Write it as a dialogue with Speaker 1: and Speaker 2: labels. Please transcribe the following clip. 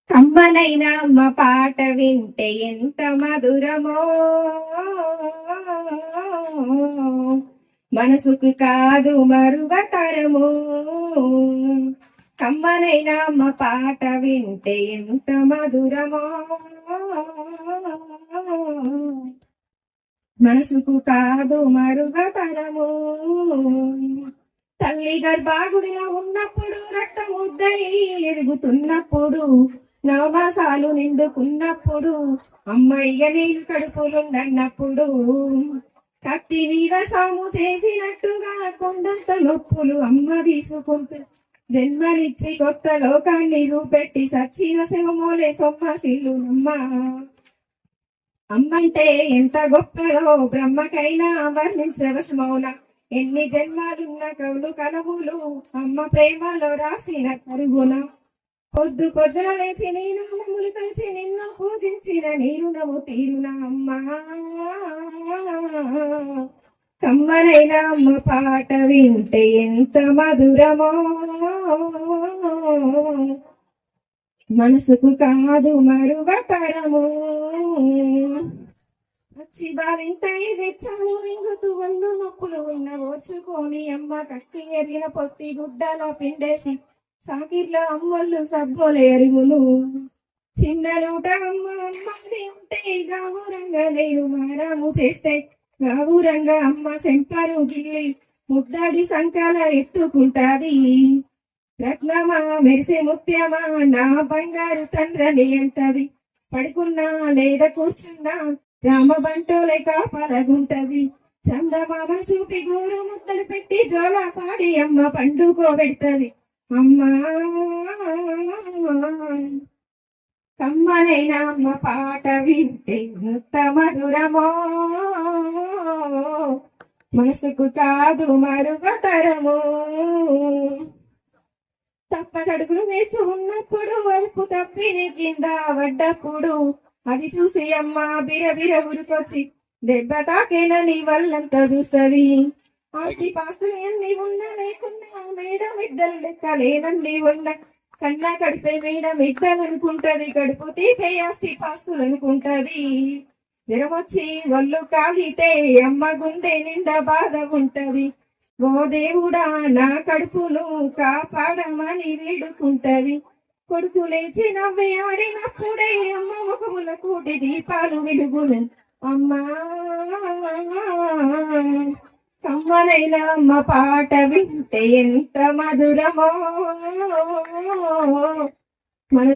Speaker 1: కమ్మనైనా అమ్మ పాట వింటే ఎంత మధురమో, మనసుకు కాదు మరువతరము. కమ్మనైనా అమ్మ పాట వింటే ఎంత మధురమో, మనసుకు కాదు మరువతరము. తల్లి గర్భాగుడిలో ఉన్నప్పుడు రక్తం ముద్దై ఎదుగుతున్నప్పుడు, నవమాసాలు నిండుకున్నప్పుడు, అమ్మయ్య నేను కడుపులుండన్నప్పుడు, కత్తి మీద సాము చేసినట్టుగా కొండంత నొప్పులు అమ్మ తీసుకుంటూ జన్మనిచ్చి కొత్త లోకాన్ని చూపెట్టి సచ్చిన శవమోలే సొమ్మసిల్లునమ్మ. అమ్మంటే ఎంత గొప్పదో బ్రహ్మకైనా వర్ణించవశమౌన. ఎన్ని జన్మాలున్న కవులు కలవులు అమ్మ ప్రేమలో రాసిన కరుగున. పొద్దు పొద్దున లేచి నీ నామములు తలచి నిన్ను పూజించిన నీ రుణము తీరున అమ్మ. కమ్మనైనా అమ్మ పాట వింటే ఎంత మధురమో, మనసుకు కాదు మరువతరము. వచ్చి బాలింతై వెచ్చాలు వింగుతూ వందు నొప్పులు ఉన్న ఓర్చుకొని అమ్మ కట్టి ఎరిగిన పొత్తి గుడ్డలో పిండేసి సాకిర్లో అమ్మళ్ళు సబ్బోలు ఎరుగులు. చిన్నలూట అమ్మ అమ్మది ఉంటే గావురంగా నేను మారాము చేస్తే, గావురంగా అమ్మ సెంపరు గిల్లి ముద్దడి సంకల ఎత్తుకుంటాది. రత్నమా మెరిసే ముత్యమా నా బంగారు తండ్రని అంటది. పడుకున్నా లేదా కూర్చున్నా రామ బంటోలే కాపలగుంటది. చందమామ చూపి గోరు ముద్దలు పెట్టి జోల పాడి అమ్మ పండుకోబెడతది. అమ్మా కమ్మనైనా అమ్మ పాట వింటే ఎంత మధురమో, మనసుకు కాదు మరుగతరము. తప్పటడుగులు వేస్తూ ఉన్నప్పుడు అదుపు తప్పిని కింద పడ్డప్పుడు, అది చూసి అమ్మ బిరబిర ఉరుకొచ్చి దెబ్బ తాకేనని వాళ్ళంతా చూస్తది. ఆస్తి పాస్తులు ఎన్ని ఉన్నా లేకున్నా మేడం ఇద్దరు లెక్క లేనండి ఉన్న. కన్నా కడిపే మేడం ఇద్దరు అనుకుంటది, కడుపు తీపే ఆస్తి పాస్తులు అనుకుంటది. జ్వరం వచ్చి ఒళ్ళు కాలితే అమ్మ గుండె నిండా బాధ ఉంటది. ఓ దేవుడా నా కడుపును కాపాడమని వేడుకుంటది. కొడుకు లేచి నవ్వి ఆడినప్పుడే అమ్మ ముఖముల కూటి దీపాలు వెలుగును. అమ్మా కమ్మనైనా అమ్మ పాట వింటే ఎంత మధురమో,